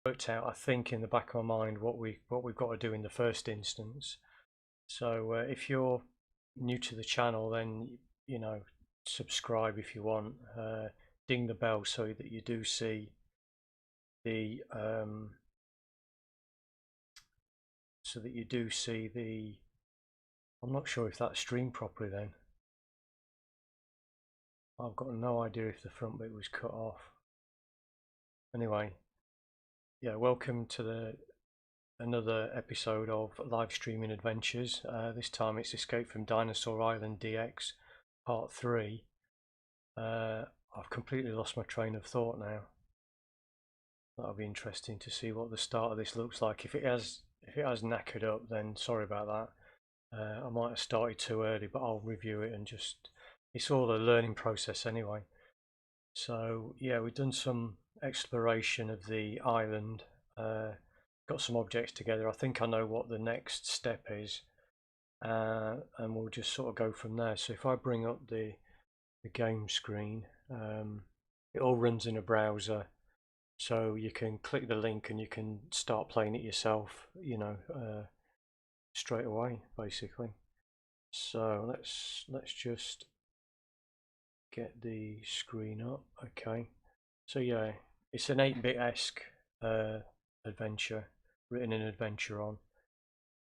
worked out, I think, in the back of my mind what we've got to do in the first instance. So if you're new to the channel, then subscribe if you want. Ding the bell so that you do see the I'm not sure if that's streamed properly then. I've got no idea if the front bit was cut off. Anyway, yeah, welcome to another episode of live streaming adventures. This time it's Escape from Dinosaur Island DX part 3. I've completely lost my train of thought now. That'll be interesting to see what the start of this looks like. If it has knackered up, then sorry about that. I might have started too early, but I'll review it and it's all a learning process anyway. So yeah, we've done some exploration of the island, got some objects together. I think I know what the next step is, and we'll just sort of go from there. So if I bring up the game screen, it all runs in a browser, so you can click the link and you can start playing it yourself, straight away basically. So let's just get the screen up. Okay, so yeah, it's an 8-bit-esque adventure written in Adventuron,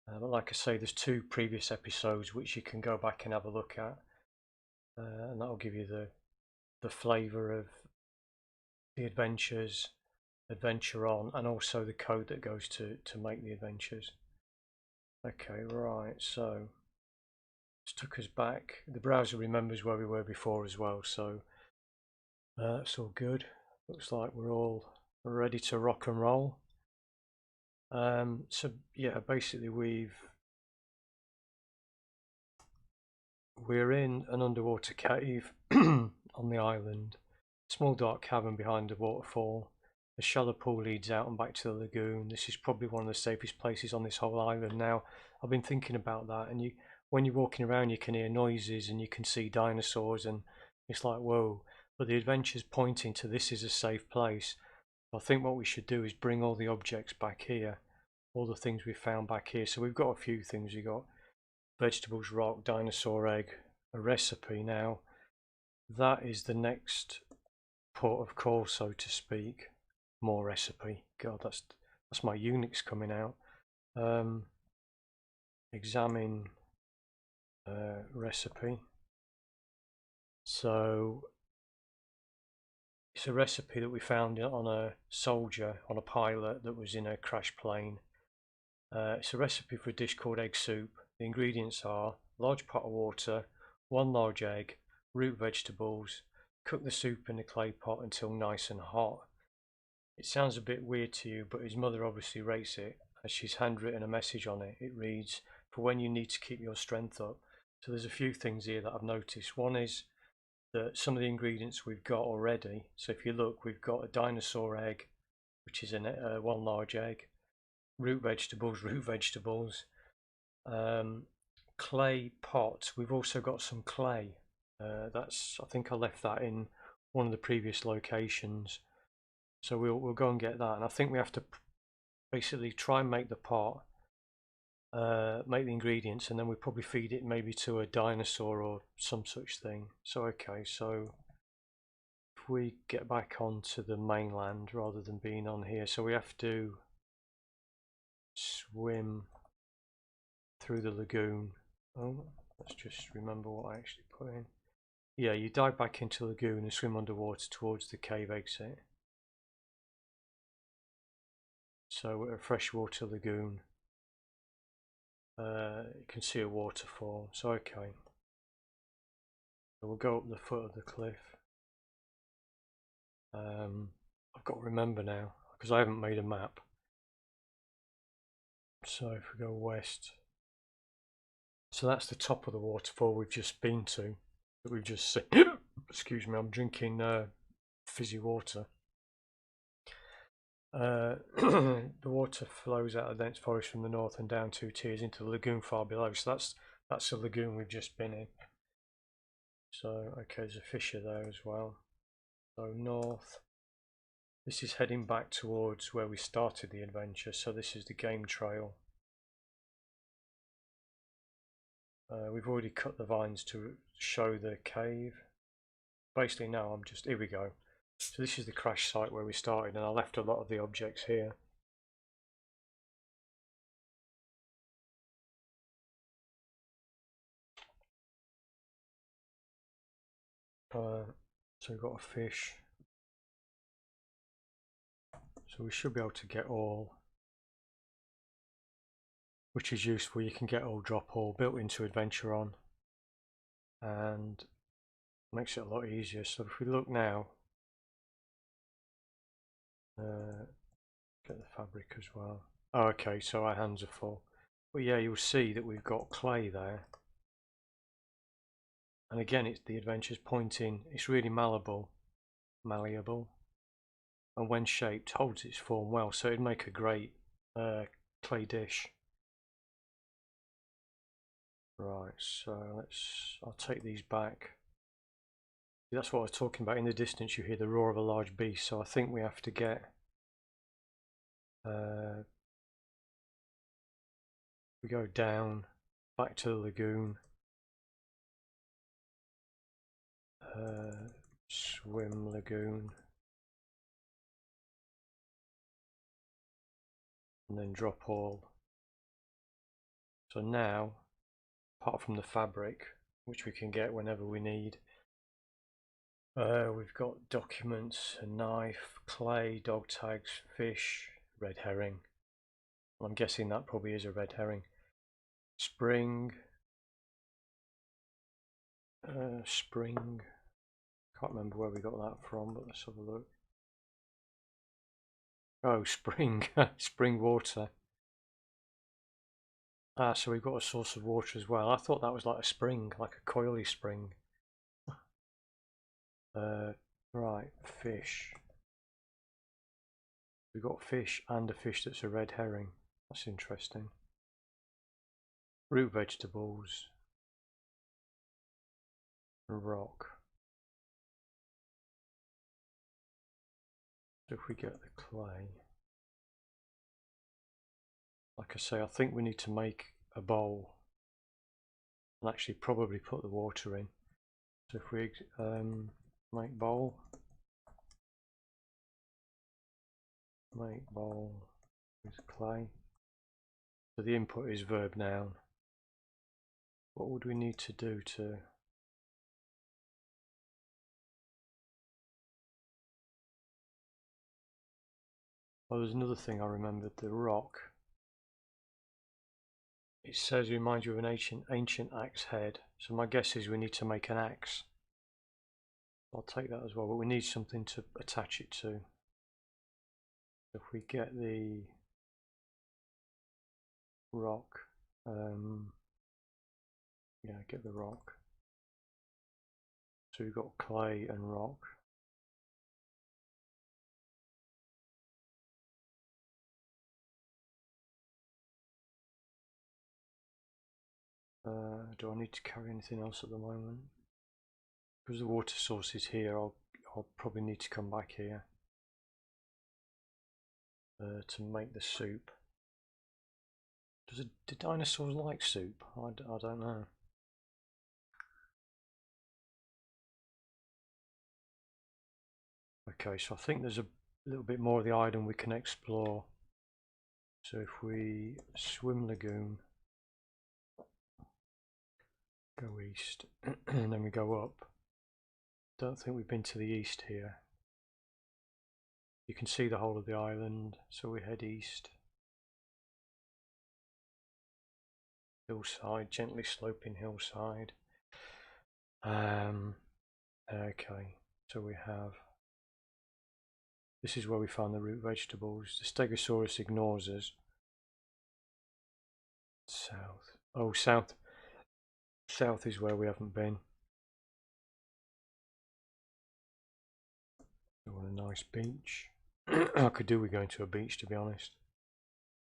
but like I say, there's 2 previous episodes which you can go back and have a look at, and that'll give you the flavour of the adventures, Adventuron, and also the code that goes to make the adventures. Okay, right, so it's took us back. The browser remembers where we were before as well, so that's all good. Looks like we're all ready to rock and roll. So yeah, basically we're in an underwater cave on the island. Small dark cavern behind a waterfall. A shallow pool leads out and back to the lagoon. This is probably one of the safest places on this whole island now. I've been thinking about that, and when you're walking around you can hear noises and you can see dinosaurs, and it's like, whoa. But the adventure's pointing to this is a safe place. I think what we should do is bring all the objects back here, all the things we found back here. So we've got a few things. We've got vegetables, rock, dinosaur egg, a recipe. Now that is the next port of call, so to speak. More recipe. God, that's my Unix coming out. Examine recipe. So it's a recipe that we found on a soldier, on a pilot that was in a crash plane. It's a recipe for a dish called egg soup. The ingredients are large pot of water, 1 large egg, root vegetables. Cook the soup in a clay pot until nice and hot. It sounds a bit weird to you, but his mother obviously rates it, as she's handwritten a message on it. It reads, "For when you need to keep your strength up." So there's a few things here that I've noticed. One is that some of the ingredients we've got already. So if you look, we've got a dinosaur egg, which is 1 large egg, root vegetables, clay pot. We've also got some clay. I think I left that in one of the previous locations. So we'll go and get that, and I think we have to basically try and make the pot, make the ingredients, and then we probably feed it maybe to a dinosaur or some such thing. So okay, so if we get back onto the mainland rather than being on here, so we have to swim through the lagoon. Oh, let's just remember what I actually put in. Yeah, you dive back into the lagoon and swim underwater towards the cave exit. So we're at a freshwater lagoon. You can see a waterfall. So okay, so we'll go up the foot of the cliff. I've got to remember now because I haven't made a map. So if we go west, so that's the top of the waterfall we've just been to, that we've just seen. Excuse me, I'm drinking fizzy water. The water flows out of the dense forest from the north and down 2 tiers into the lagoon far below. So that's the lagoon we've just been in. So okay, there's a fissure there as well. So north This is heading back towards where we started the adventure, so this is the game trail. We've already cut the vines to show the cave. Basically now I'm just, here we go. So this is the crash site where we started, and I left a lot of the objects here. So we've got a fish. So we should be able to get all, which is useful. You can get all, drop all built into Adventuron, and makes it a lot easier. So if we look now, get the fabric as well. Oh, okay, so our hands are full. But yeah, you'll see that we've got clay there. And again, it's the adventure's pointing, it's really malleable, and when shaped holds its form well, so it'd make a great clay dish. Right, so I'll take these back. That's what I was talking about. In the distance you hear the roar of a large beast, so I think we have to get we go down back to the lagoon, swim lagoon, and then drop all. So now, apart from the fabric, which we can get whenever we need, we've got documents, a knife, clay, dog tags, fish, red herring. I'm guessing that probably is a red herring. Spring. Spring. Can't remember where we got that from, but let's have a look. Oh, spring. Spring water. Ah, so we've got a source of water as well. I thought that was like a spring, like a coily spring. Right, fish. We've got fish and a fish that's a red herring. That's interesting. Root vegetables. Rock. So if we get the clay, like I say, I think we need to make a bowl and actually probably put the water in. So if we make bowl with clay. So the input is verb noun. What would we need to do to oh, there's another thing I remembered, the rock. It says it reminds you of an ancient axe head. So my guess is we need to make an axe. I'll take that as well, but we need something to attach it to. If we get the rock, yeah, get the rock. So we've got clay and rock. Do I need to carry anything else at the moment? Because the water source is here, I'll probably need to come back here to make the soup. Do dinosaurs like soup? I don't know. Okay, so I think there's a little bit more of the island we can explore. So if we swim lagoon, go east, and then we go up. Don't think we've been to the east here. You can see the whole of the island, so we head east. Hillside, gently sloping hillside. Okay, so we have, this is where we found the root vegetables. The Stegosaurus ignores us. South. Oh, south. South is where we haven't been. We want a nice beach. I could do with going to a beach, to be honest.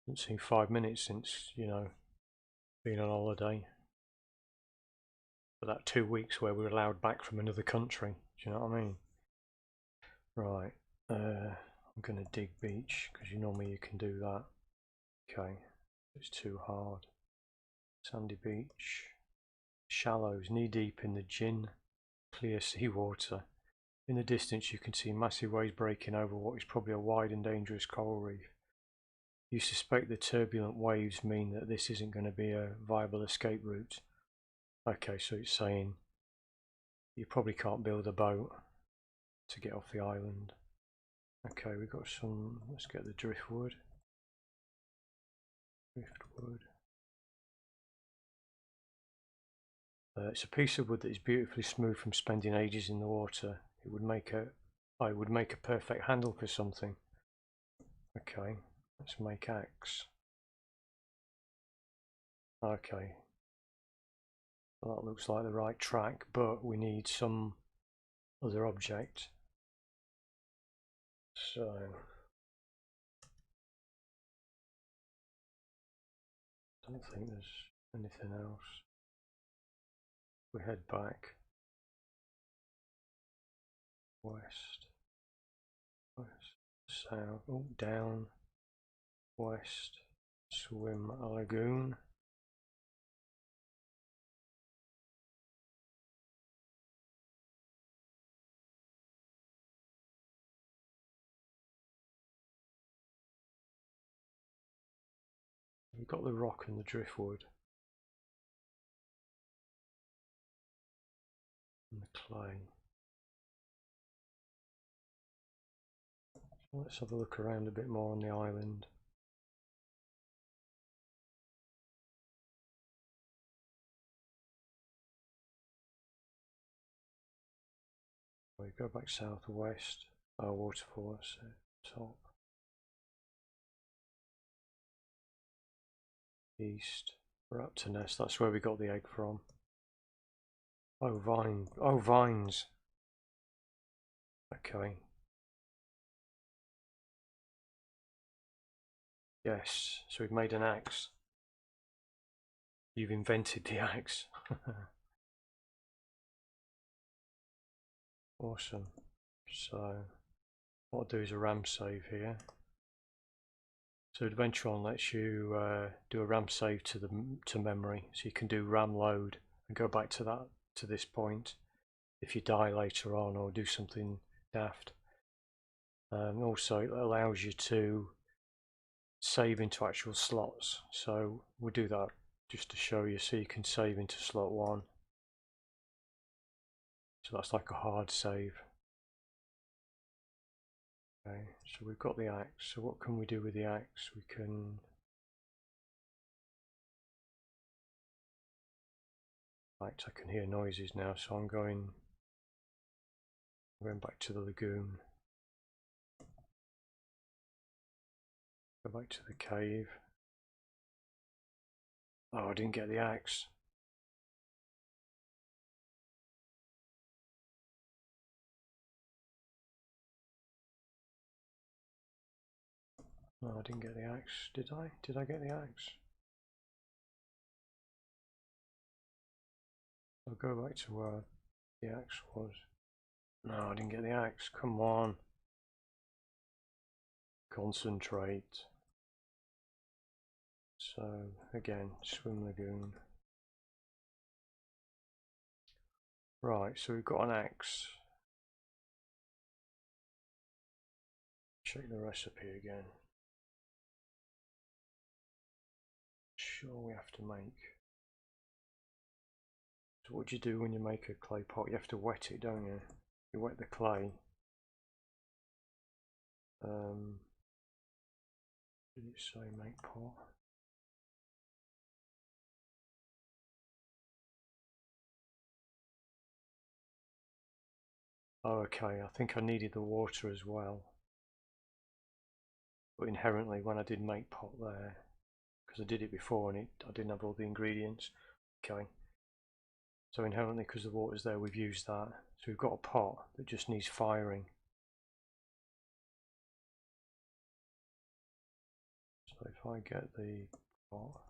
Haven't seen 5 minutes since, you know, being on holiday. For that 2 weeks where we were allowed back from another country. Do you know what I mean? Right. I'm going to dig beach because normally you can do that. Okay, it's too hard. Sandy beach. Shallows, knee deep in the gin, clear seawater. In the distance you can see massive waves breaking over what is probably a wide and dangerous coral reef. You suspect the turbulent waves mean that this isn't going to be a viable escape route. Okay, so it's saying you probably can't build a boat to get off the island. Okay, we've got some, let's get the driftwood. It's a piece of wood that is beautifully smooth from spending ages in the water. It would make a perfect handle for something. Okay, let's make axe. Okay, well, that looks like the right track, but we need some other object. So I don't think there's anything else. We head back west, south, oh, down, west, swim a lagoon. We've got the rock and the driftwood and the clay. So let's have a look around a bit more on the island. We go back southwest, our waterfall, that's it, top. East, we're up to Nest, that's where we got the egg from. Oh, vines. Okay. Yes, so we've made an axe. You've invented the axe. Awesome. So what I'll do is a RAM save here. So Adventuron lets you do a RAM save to memory, so you can do RAM load and go back to this point if you die later on or do something daft. Also, it allows you to save into actual slots. So we'll do that just to show you. So you can save into slot 1. So that's like a hard save. Okay, so we've got the axe. So what can we do with the axe? We can I can hear noises now, so I'm going back to the lagoon. Go back to the cave. Oh, I didn't get the axe. No, I didn't get the axe. Did I? Did I get the axe? I'll go back to where the axe was. No, I didn't get the axe. Come on. Concentrate. So, again, swim lagoon. Right, so we've got an axe. Check the recipe again. Sure, we have to make. So what do you do when you make a clay pot? You have to wet it, don't you? You wet the clay. Did it say make pot? Oh, okay, I think I needed the water as well. But inherently when I did make pot there, because I did it before and I didn't have all the ingredients. Okay. So inherently because the water's there, we've used that. So we've got a pot that just needs firing. So if I get the pot,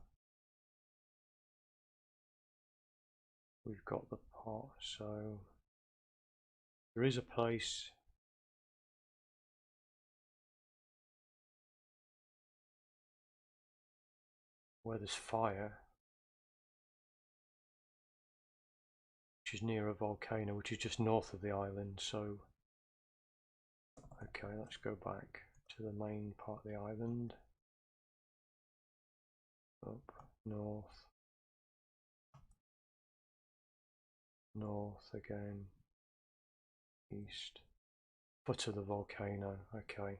we've got the pot, so there is a place where there's fire, which is near a volcano, which is just north of the island. So okay, let's go back to the main part of the island. Up, north, north again, east, foot of the volcano. Okay,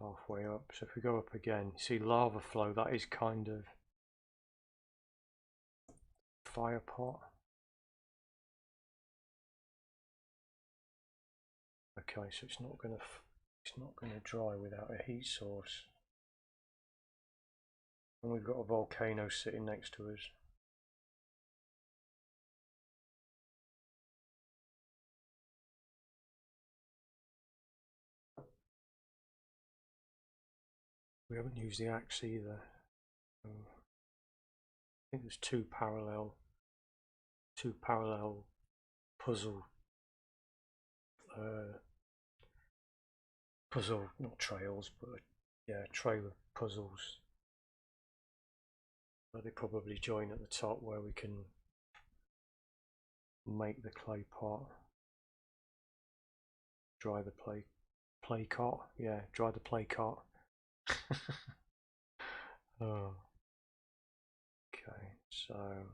halfway up. So if we go up again, see lava flow, that is kind of fire pot. Okay, so it's not gonna dry without a heat source. And we've got a volcano sitting next to us. We haven't used the axe either. I think there's two parallel puzzle not trails, but yeah, trail of puzzles. But they probably join at the top where we can make the clay pot, dry the play cot. Yeah, dry the play cot. Oh, okay, so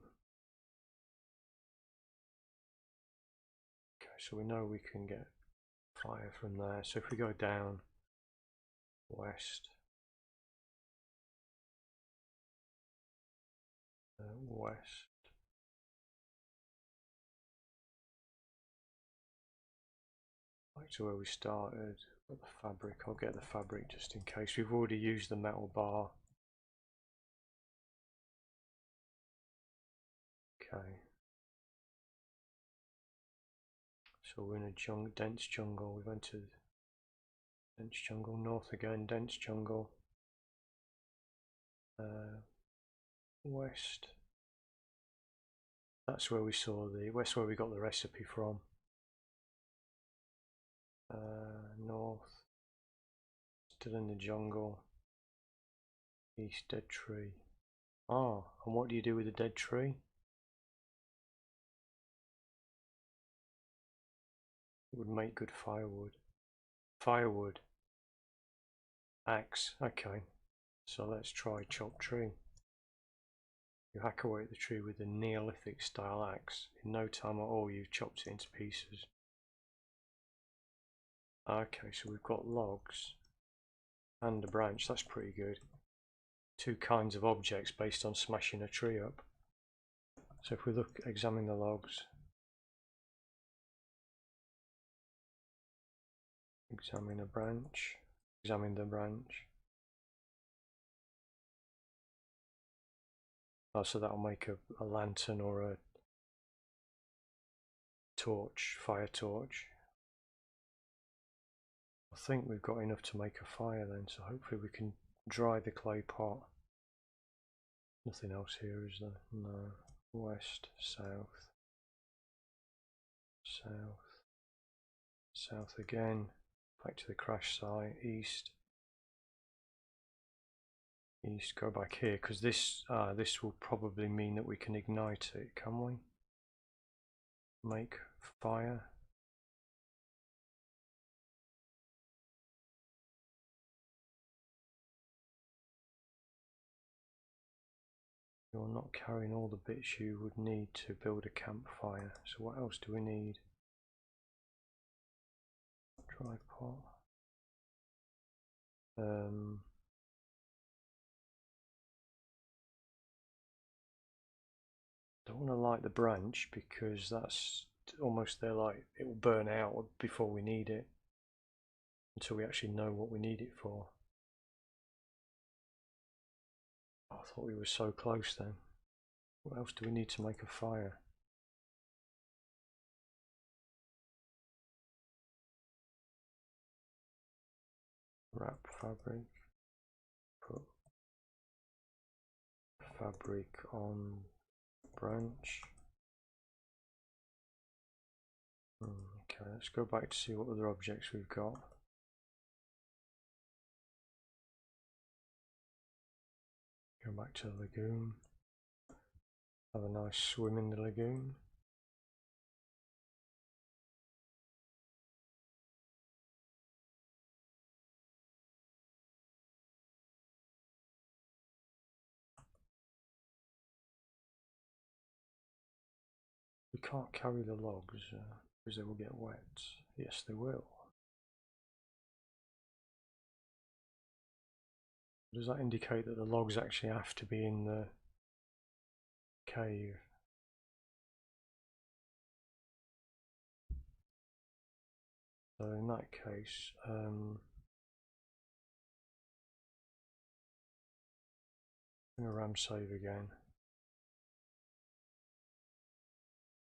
we know we can get fire from there. So if we go down west, west, back to where we started. Got the fabric. I'll get the fabric just in case. We've already used the metal bar. Okay. So we're in a dense jungle. We went to dense jungle, north again, dense jungle, west. That's where we saw west, where we got the recipe from. North, still in the jungle. East, dead tree. Ah, and what do you do with a dead tree? It would make good firewood. Firewood. Axe. Okay. So let's try chop tree. You hack away at the tree with a Neolithic style axe. In no time at all you've chopped it into pieces. Okay, so we've got logs and a branch. That's pretty good. Two kinds of objects based on smashing a tree up. So if we examine the logs, examine a branch, examine the branch. Oh, so that'll make a lantern or a torch, fire torch. I think we've got enough to make a fire then, so hopefully we can dry the clay pot. Nothing else here, is there? No. West, south, south, south again, back to the crash site, east, east, go back here, because this will probably mean that we can ignite it, can we? Make fire. You're not carrying all the bits you would need to build a campfire. So what else do we need? Dry pot. Don't want to light the branch because that's almost there, like it will burn out before we need it, until we actually know what we need it for. Oh, I thought we were so close then. What else do we need to make a fire? Wrap fabric. Put fabric on branch. Okay, let's go back to see what other objects we've got. back to the lagoon. Have a nice swim in the lagoon. We can't carry the logs because they will get wet. Yes, they will. Does that indicate that the logs actually have to be in the cave? So in that case, I'm going to ram save again.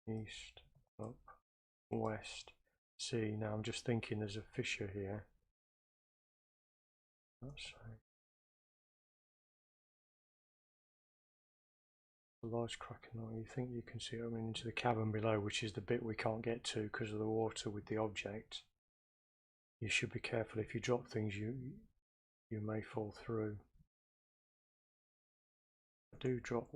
East, up, west. See, now I'm just thinking there's a fissure here. That's a large crack in the, you think you can see it opening into the cavern below, which is the bit we can't get to because of the water with the object. You should be careful. If you drop things, you may fall through. Do drop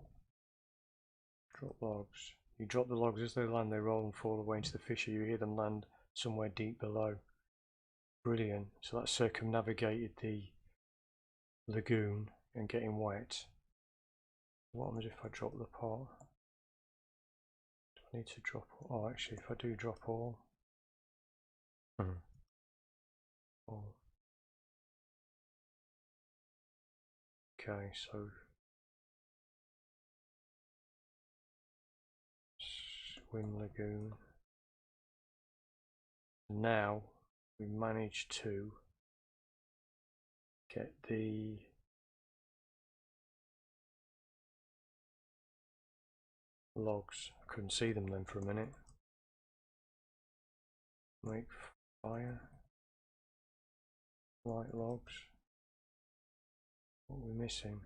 logs. You drop the logs as they land, they roll and fall away into the fissure. You hear them land somewhere deep below. Brilliant. So that circumnavigated the lagoon and getting wet. What happens if I drop the pot? Do I need to drop? Oh, actually, if I do drop all. Okay, so swim lagoon. Now we managed to get the logs. I couldn't see them then for a minute. Make fire. Light logs. What are we missing?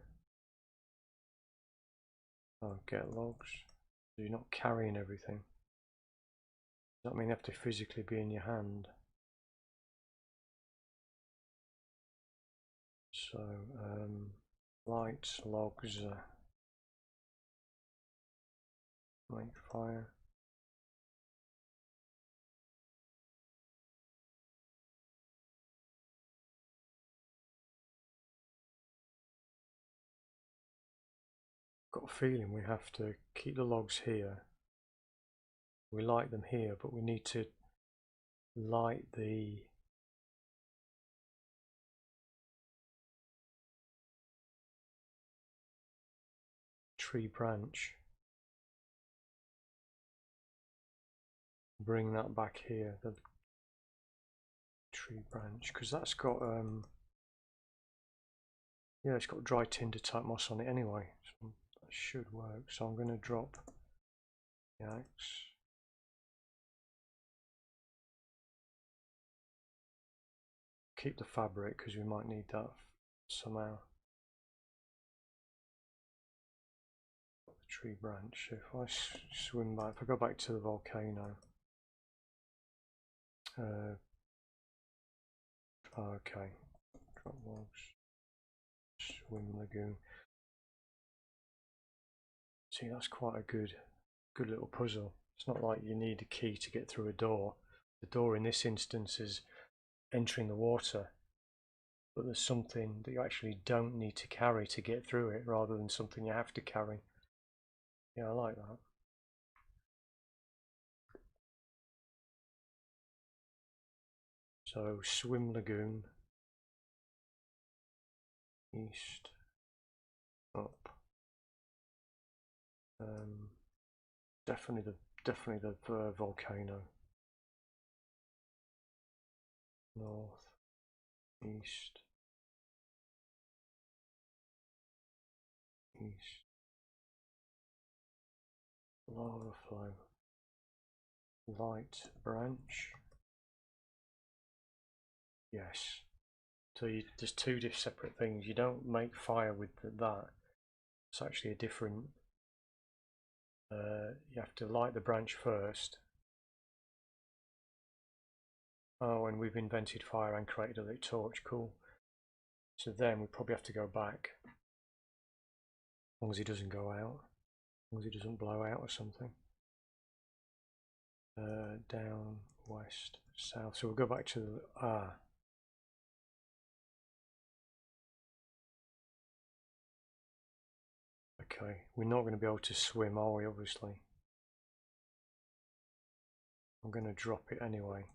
Oh, get logs. So you're not carrying everything. Does that mean they have to physically be in your hand? So, light logs. Make fire. Got a feeling we have to keep the logs here. We light them here, but we need to light the tree branch. Bring that back here, the tree branch, because that's got yeah, it's got dry tinder type moss on it anyway, so that should work. So I'm going to drop the axe. Keep the fabric because we might need that somehow. The tree branch. If I swim back, if I go back to the volcano. Okay. Drop logs. Swim lagoon. See, that's quite a good little puzzle. It's not like you need a key to get through a door. The door in this instance is entering the water, but there's something that you actually don't need to carry to get through it rather than something you have to carry. Yeah, I like that. So swim lagoon, east, up. Definitely the volcano. North, east, east. Lava flow. Light branch. Yes. So there's two separate things. You don't make fire with that. It's actually a different. You have to light the branch first. Oh, and we've invented fire and created a lit torch. Cool. So then we probably have to go back long as he doesn't go out, as long as he doesn't blow out or something. Down, west, south. So we'll go back to the Okay, we're not going to be able to swim, are we? Obviously. I'm going to drop it anyway.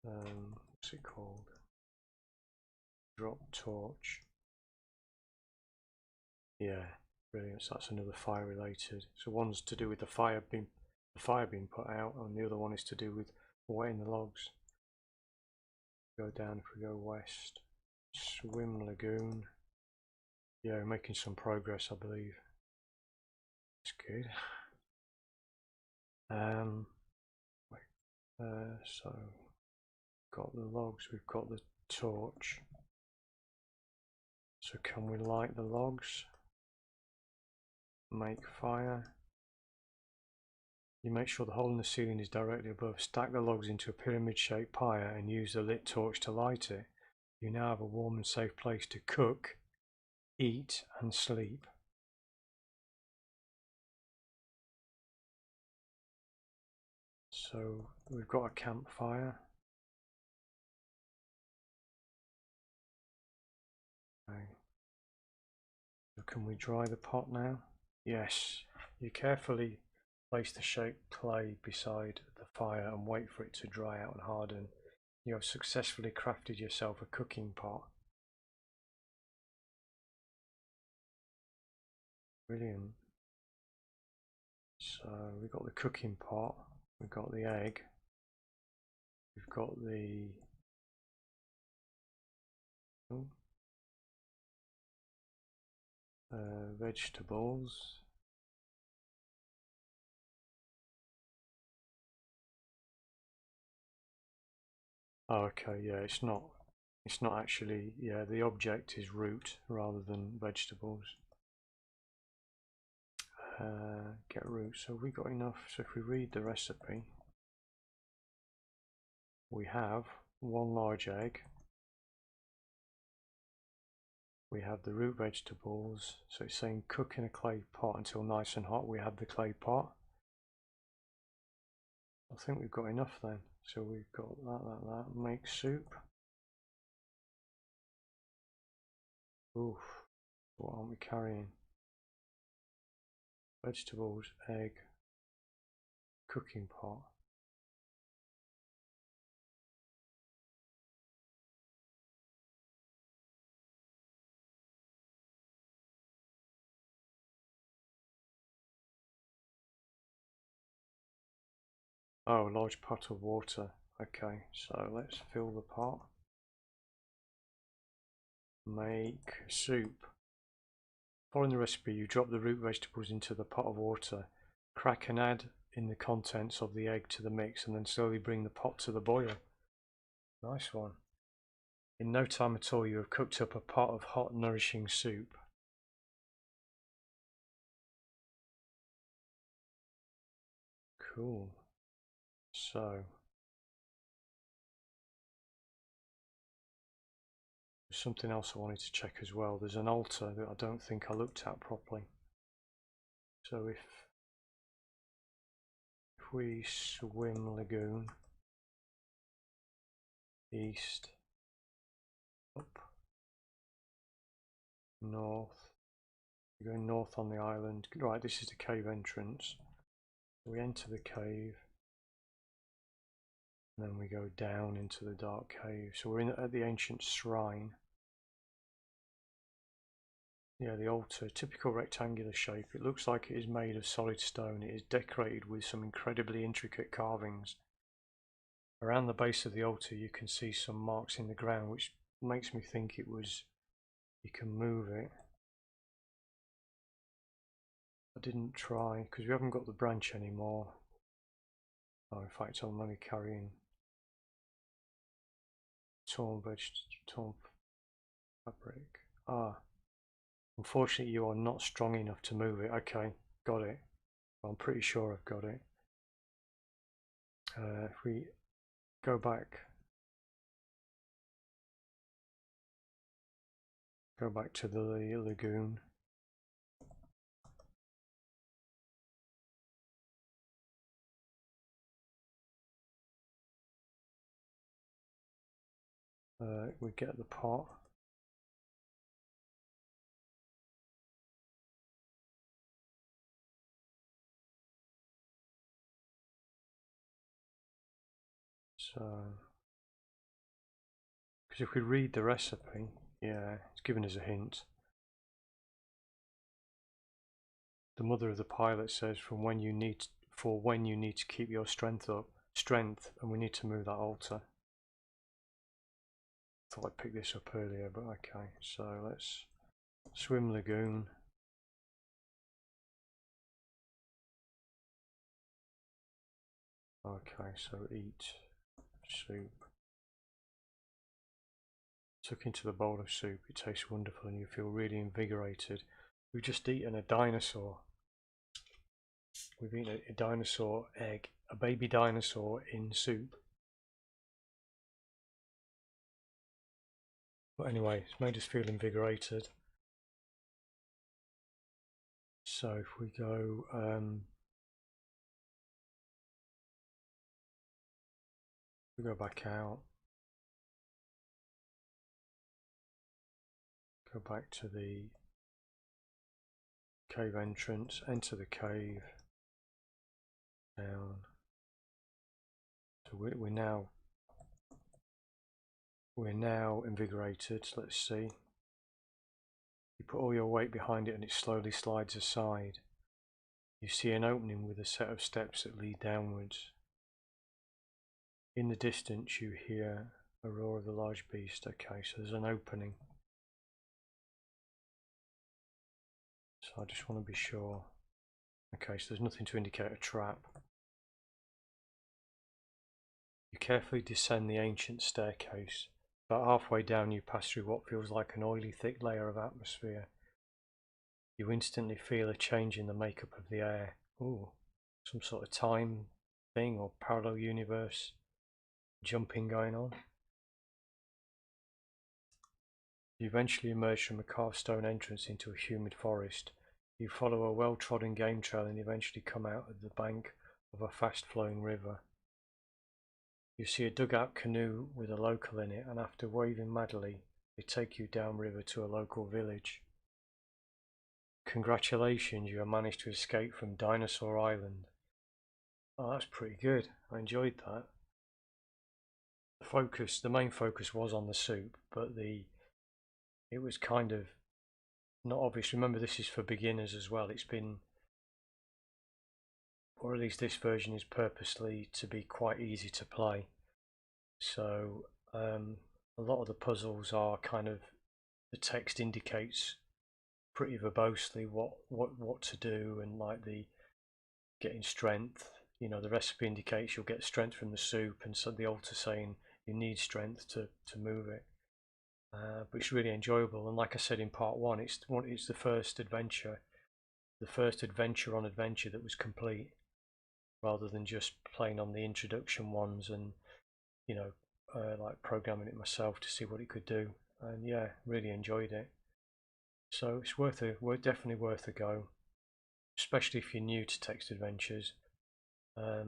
What's it called? Drop torch. Yeah, brilliant. So that's another fire related. So one's to do with the fire being put out, and the other one is to do with wetting the logs. Go down if we go west. Swim lagoon. Yeah, we're making some progress, I believe. That's good. So got the logs, we've got the torch. So can we light the logs? Make fire. You make sure the hole in the ceiling is directly above. Stack the logs into a pyramid-shaped pyre and use the lit torch to light it. You now have a warm and safe place to cook, eat and sleep. So we've got a campfire. Okay. So can we dry the pot now? Yes. You carefully place the shaped clay beside the fire and wait for it to dry out and harden. You have successfully crafted yourself a cooking pot. Brilliant. So we've got the cooking pot, we've got the egg, we've got the vegetables. Oh, okay, yeah, it's not actually, yeah, the object is root rather than vegetables. Get root. So we got enough. So if we read the recipe, we have one large egg, we have the root vegetables. So it's saying cook in a clay pot until nice and hot. We have the clay pot. I think we've got enough then. So we've got that. Make soup. Oof, what aren't we carrying? Vegetables, egg, cooking pot. Oh, a large pot of water. Okay, so let's fill the pot. Make soup. Following the recipe, you drop the root vegetables into the pot of water, crack and add in the contents of the egg to the mix, and then slowly bring the pot to the boil. Nice one. In no time at all, you have cooked up a pot of hot, nourishing soup. Cool. So, there's something else I wanted to check as well. There's an altar that I don't think I looked at properly. So if we swim lagoon, east, up, north, we're going north on the island. Right, this is the cave entrance. We enter the cave, and then we go down into the dark cave. So we're at the ancient shrine. Yeah, the altar, typical rectangular shape. It looks like it is made of solid stone. It is decorated with some incredibly intricate carvings. Around the base of the altar you can see some marks in the ground, which makes me think it was, you can move it. I didn't try because we haven't got the branch anymore. Oh, in fact I'm only carrying torn fabric. Unfortunately you are not strong enough to move it. Okay, got it. I'm pretty sure I've got it. If we go back Go back to the lagoon. We get the pot. So, because if we read the recipe, yeah, it's given us a hint. The mother of the pilot says from when you need to keep your strength up, and we need to move that altar. Thought I'd pick this up earlier, but okay. So let's swim lagoon. Okay, so eat soup. Tuck into the bowl of soup. It tastes wonderful and you feel really invigorated. We've just eaten a dinosaur. We've eaten a dinosaur egg, a baby dinosaur in soup. But anyway, it's made us feel invigorated. So if we go back out, go back to the cave entrance, enter the cave, down. So we're now invigorated. Let's see. You put all your weight behind it and it slowly slides aside. You see an opening with a set of steps that lead downwards. In the distance you hear a roar of the large beast. Okay, so there's an opening. So I just want to be sure. Okay, so there's nothing to indicate a trap. You carefully descend the ancient staircase. About halfway down you pass through what feels like an oily thick layer of atmosphere. You instantly feel a change in the makeup of the air. Ooh, some sort of time thing or parallel universe jumping going on. You eventually emerge from a carved stone entrance into a humid forest. You follow a well-trodden game trail and eventually come out at the bank of a fast-flowing river. You see a dugout canoe with a local in it, and after waving madly, they take you downriver to a local village. Congratulations, you have managed to escape from Dinosaur Island. Oh, that's pretty good. I enjoyed that. The main focus was on the soup, but it was kind of not obvious. Remember, this is for beginners as well. It's been, or at least this version is purposely to be quite easy to play. So a lot of the puzzles are kind of, the text indicates pretty verbosely what to do, and like the getting strength. You know, the recipe indicates you'll get strength from the soup, and so the altar saying you need strength to move it. But it's really enjoyable, and like I said in part one, it's the first adventure, the first Adventuron adventure that was complete, rather than just playing on the introduction ones and, you know, like programming it myself to see what it could do. And yeah, really enjoyed it. So it's definitely worth a go, especially if you're new to text adventures. Have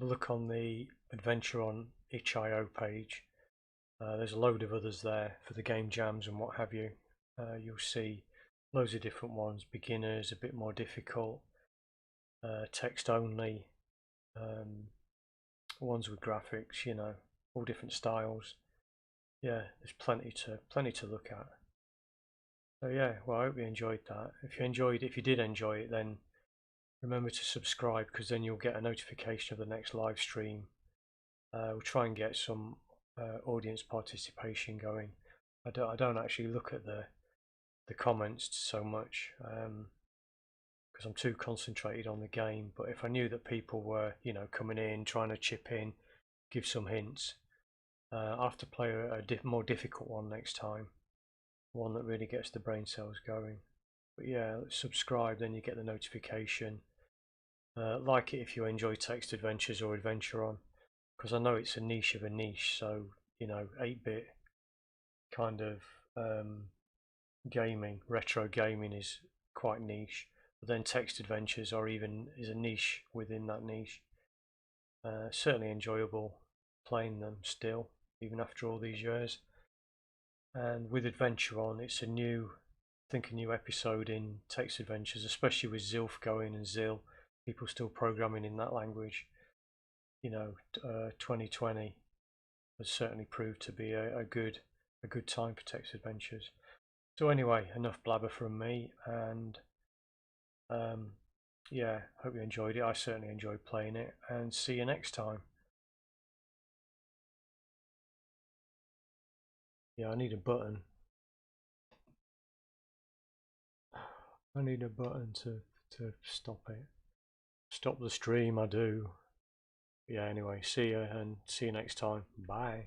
a look on the Adventuron itch.io page. There's a load of others there for the game jams and what have you. You'll see loads of different ones, beginners, a bit more difficult, text only, ones with graphics, you know, all different styles. Yeah, there's plenty to look at. So yeah, well, I hope you enjoyed that. If you did enjoy it, then remember to subscribe, because then you'll get a notification of the next live stream. We'll try and get some audience participation going. I don't actually look at the comments so much, because I'm too concentrated on the game. But if I knew that people were, you know, coming in, trying to chip in, give some hints, I'll have to play a more difficult one next time, one that really gets the brain cells going. But yeah, subscribe, then you get the notification. Like it if you enjoy text adventures or Adventuron, because I know it's a niche of a niche. So, you know, 8-bit kind of gaming, retro gaming is quite niche, but then text adventures is a niche within that niche. Certainly enjoyable playing them still, even after all these years. And with Adventuron, it's a new episode in text adventures, especially with Zilf going and Zil, people still programming in that language. 2020 has certainly proved to be a good time for text adventures. So anyway, enough blabber from me, and yeah, hope you enjoyed it. I certainly enjoyed playing it, and see you next time. Yeah, I need a button. I need a button to stop it. Stop the stream, I do. Yeah, anyway, see you, and see you next time. Bye.